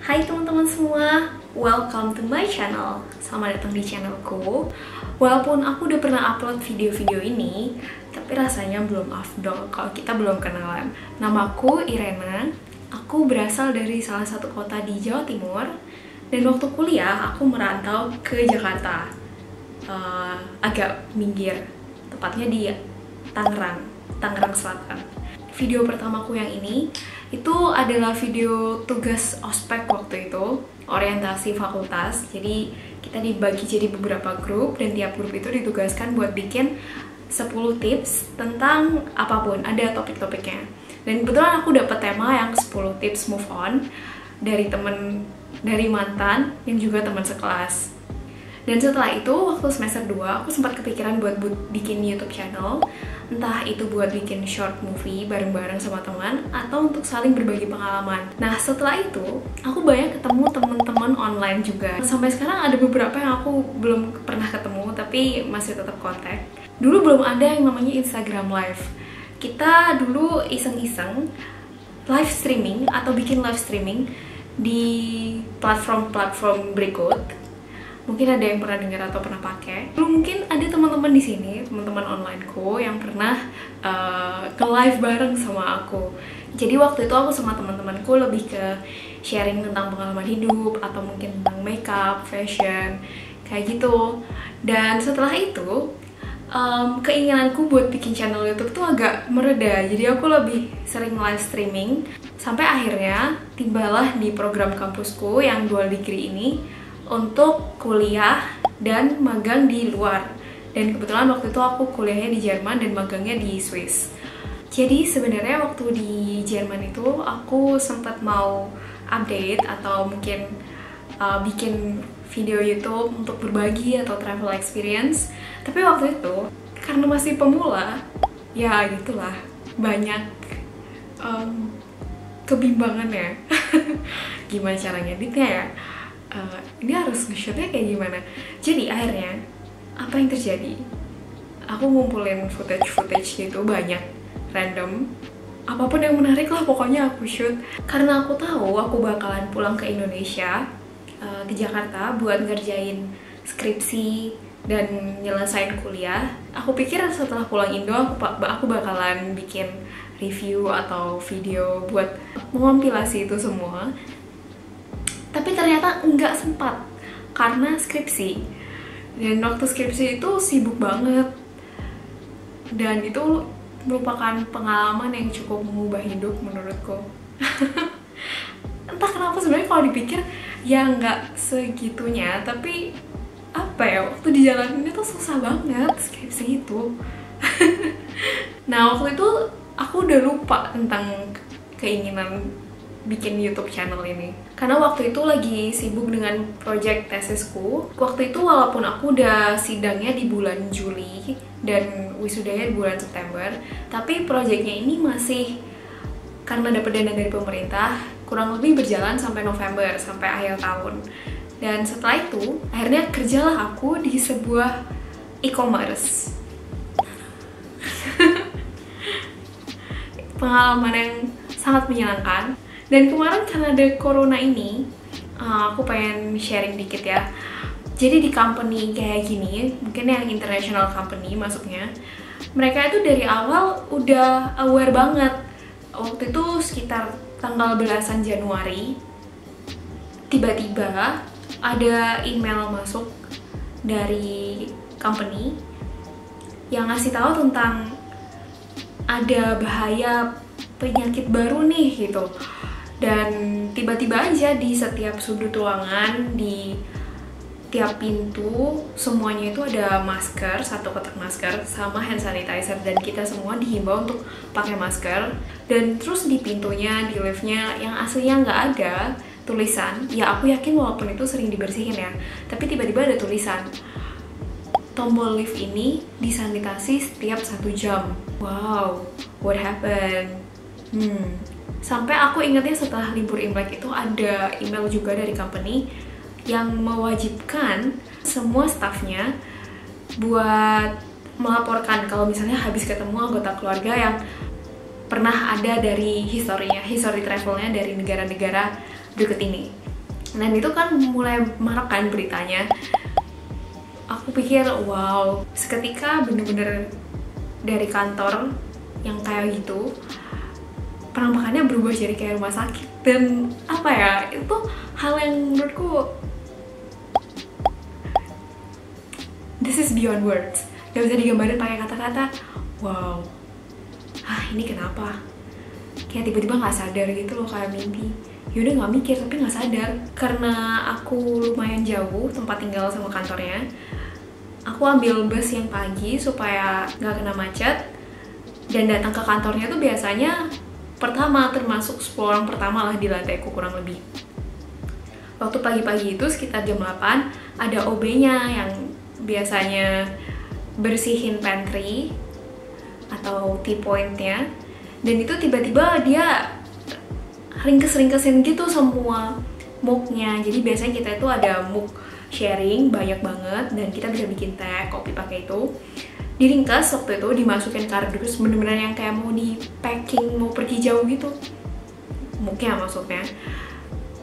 Hai teman-teman semua, welcome to my channel. Selamat datang di channelku. Walaupun aku udah pernah upload video-video ini, tapi rasanya belum afdol kalau kita belum kenalan. Namaku Irena, aku berasal dari salah satu kota di Jawa Timur. Dan waktu kuliah, aku merantau ke Jakarta. Agak minggir, tepatnya di Tangerang Selatan. Video pertamaku yang ini itu adalah video tugas ospek waktu itu, orientasi fakultas. Jadi kita dibagi jadi beberapa grup dan tiap grup itu ditugaskan buat bikin 10 tips tentang apapun, ada topik-topiknya. Dan kebetulan aku dapet tema yang 10 tips move on dari mantan dan juga teman sekelas. Dan setelah itu, waktu semester 2, aku sempat kepikiran buat bikin YouTube channel. Entah itu buat bikin short movie bareng-bareng sama teman, atau untuk saling berbagi pengalaman. Nah, setelah itu, aku banyak ketemu teman-teman online juga. Sampai sekarang ada beberapa yang aku belum pernah ketemu, tapi masih tetap kontak. Dulu belum ada yang namanya Instagram Live. Kita dulu iseng-iseng live streaming, atau bikin live streaming di platform-platform berikut. Mungkin ada yang pernah dengar atau pernah pakai. Dulu mungkin ada teman-teman di sini, teman-teman onlineku yang pernah ke-live bareng sama aku. Jadi waktu itu aku sama teman-temanku lebih ke sharing tentang pengalaman hidup atau mungkin tentang makeup, fashion, kayak gitu. Dan setelah itu, keinginanku buat bikin channel YouTube tuh agak mereda. Jadi aku lebih sering live streaming sampai akhirnya tibalah di program kampusku yang dual degree ini untuk kuliah dan magang di luar. Dan kebetulan waktu itu aku kuliahnya di Jerman dan magangnya di Swiss. Jadi sebenarnya waktu di Jerman itu aku sempat mau update atau mungkin bikin video YouTube untuk berbagi atau travel experience. Tapi waktu itu karena masih pemula, ya gitulah, banyak kebimbangan ya. Gimana cara ngeditnya ya? Ini harus nge-shootnya kayak gimana. Jadi akhirnya apa yang terjadi, aku ngumpulin footage gitu banyak, random, apapun yang menarik lah pokoknya aku shoot. Karena aku tahu aku bakalan pulang ke Indonesia, ke Jakarta buat ngerjain skripsi dan nyelesain kuliah. Aku pikir setelah pulang Indo aku bakalan bikin review atau video buat mengompilasi itu semua. Tapi ternyata nggak sempat karena skripsi. Dan waktu skripsi itu sibuk banget. Dan itu merupakan pengalaman yang cukup mengubah hidup menurutku. Entah kenapa sebenarnya kalau dipikir ya nggak segitunya, tapi apa ya, waktu dijalaninnya tuh susah banget skripsi itu. Nah, waktu itu aku udah lupa tentang keinginan bikin YouTube channel ini. Karena waktu itu lagi sibuk dengan project tesisku. Waktu itu walaupun aku udah sidangnya di bulan Juli dan wisudanya di bulan September, tapi projectnya ini masih, karena dapat dana dari pemerintah, kurang lebih berjalan sampai November, sampai akhir tahun. Dan setelah itu, akhirnya kerjalah aku di sebuah e-commerce. Pengalaman yang sangat menyenangkan. Dan kemarin karena ada corona ini, aku pengen sharing dikit ya. Jadi di company kayak gini, mungkin yang international company masuknya, mereka itu dari awal udah aware banget. Waktu itu sekitar tanggal belasan Januari, tiba-tiba ada email masuk dari company yang ngasih tahu tentang ada bahaya penyakit baru nih gitu. Dan tiba-tiba aja di setiap sudut ruangan, di tiap pintu, semuanya itu ada masker, satu kotak masker sama hand sanitizer, dan kita semua dihimbau untuk pakai masker. Dan terus di pintunya, di liftnya yang aslinya nggak ada tulisan, ya aku yakin walaupun itu sering dibersihin ya, tapi tiba-tiba ada tulisan, tombol lift ini disanitasi setiap 1 jam. Wow, what happened? Sampai aku ingatnya setelah libur Imlek itu ada email juga dari company yang mewajibkan semua staffnya buat melaporkan kalau misalnya habis ketemu anggota keluarga yang pernah ada dari history travelnya dari negara-negara berikut ini. Dan itu kan mulai marak kan beritanya. Aku pikir wow, seketika bener-bener dari kantor yang kayak gitu penampakannya berubah jadi kayak rumah sakit. Dan apa ya, itu hal yang menurutku this is beyond words, gak bisa digambarin pakai kata-kata. Wow, ini kenapa? Kayak tiba-tiba nggak sadar gitu loh, kayak mimpi. Yaudah nggak mikir tapi nggak sadar. Karena aku lumayan jauh tempat tinggal sama kantornya, aku ambil bus yang pagi supaya nggak kena macet. Dan datang ke kantornya tuh biasanya pertama, termasuk 10 orang pertama lah di lantaiku kurang lebih. Waktu pagi-pagi itu sekitar jam 8 ada OB-nya yang biasanya bersihin pantry atau tea point-nya, dan itu tiba-tiba dia ringkes-ringkesin gitu semua mugnya. Jadi biasanya kita itu ada mug sharing banyak banget dan kita bisa bikin teh, kopi pakai itu. Diringkas waktu itu, dimasukin kardus, bener-bener yang kayak mau di packing, mau pergi jauh gitu mugnya maksudnya,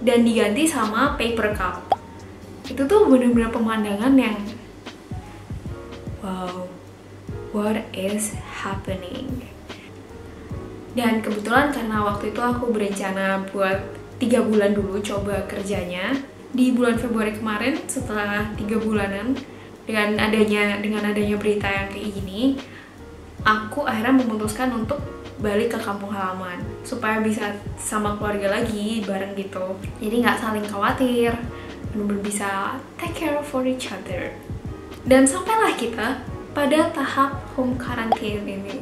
dan diganti sama paper cup. Itu tuh bener-bener pemandangan yang wow, what is happening. Dan kebetulan karena waktu itu aku berencana buat 3 bulan dulu coba kerjanya. Di bulan Februari kemarin, setelah 3 bulanan dengan adanya berita yang kayak gini, aku akhirnya memutuskan untuk balik ke kampung halaman supaya bisa sama keluarga lagi bareng gitu. Jadi nggak saling khawatir, benar-benar bisa take care for each other. Dan sampailah kita pada tahap home quarantine ini.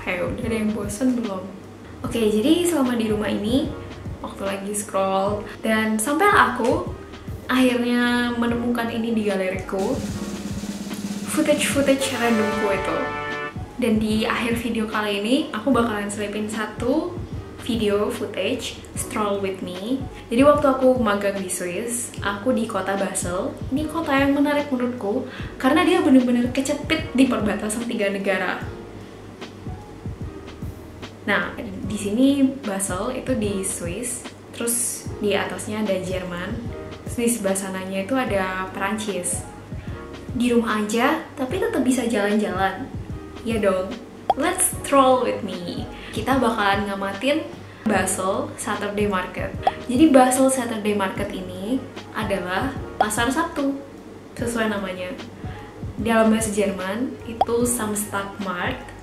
Ayo, udah ada yang bosen belum? Oke, jadi selama di rumah ini, waktu lagi scroll, dan sampailah aku akhirnya menemukan ini di galeriku, footage randomku itu. Dan di akhir video kali ini, aku bakalan selipin satu video footage stroll with me. Jadi waktu aku magang di Swiss, aku di kota Basel. Ini kota yang menarik menurutku karena dia bener-bener kecepit di perbatasan 3 negara. Nah, di sini Basel itu di Swiss, terus di atasnya ada Jerman, terus di sebelah sananya itu ada Perancis. Di rumah aja, tapi tetap bisa jalan-jalan. Ya dong, let's stroll with me. Kita bakalan ngamatin Basel Saturday Market. Jadi Basel Saturday Market ini adalah pasar Sabtu, sesuai namanya. Dalam bahasa Jerman itu Samstagmarkt.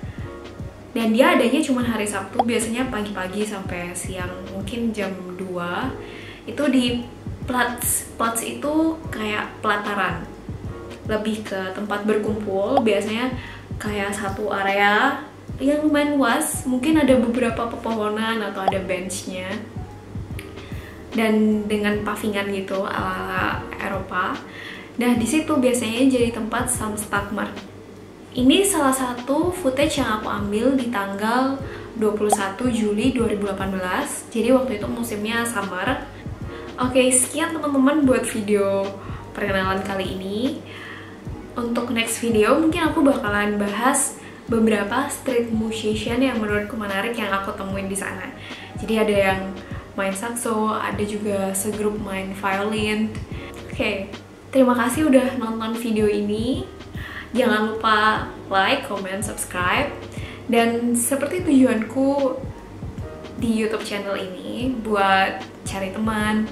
Dan dia adanya cuma hari Sabtu, biasanya pagi-pagi sampai siang, mungkin jam 2. Itu di Platz. Platz itu kayak pelataran, lebih ke tempat berkumpul, biasanya kayak satu area yang lumayan luas, mungkin ada beberapa pepohonan atau ada benchnya, dan dengan pavingan gitu ala Eropa. Nah, di situ biasanya jadi tempat Samstagmarkt. Ini salah satu footage yang aku ambil di tanggal 21 Juli 2018. Jadi waktu itu musimnya summer. Oke, sekian teman-teman buat video perkenalan kali ini. Untuk next video mungkin aku bakalan bahas beberapa street musician yang menurutku menarik yang aku temuin di sana. Jadi ada yang main saxo, ada juga segrup main violin. Oke, terima kasih udah nonton video ini. Jangan lupa like, comment, subscribe. Dan seperti tujuanku di YouTube channel ini buat cari teman,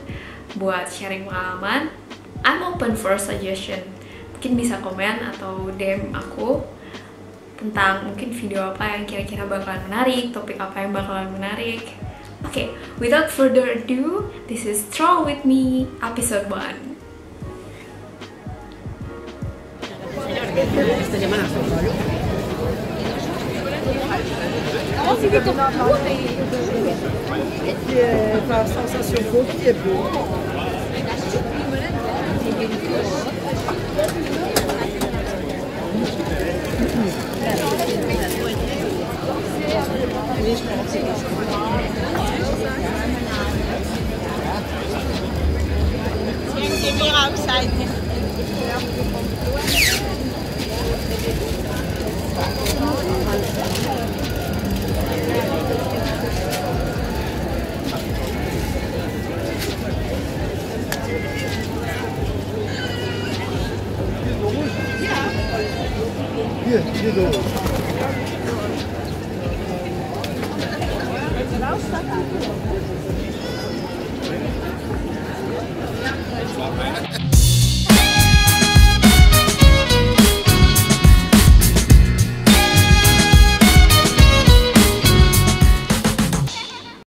buat sharing pengalaman, I'm open for suggestion. Mungkin bisa komen atau DM aku tentang mungkin video apa yang kira-kira bakalan menarik, topik apa yang bakalan menarik. Oke, without further ado, this is Stroll With Me episode 1. Sensation coquille est beau. Hier, hier so.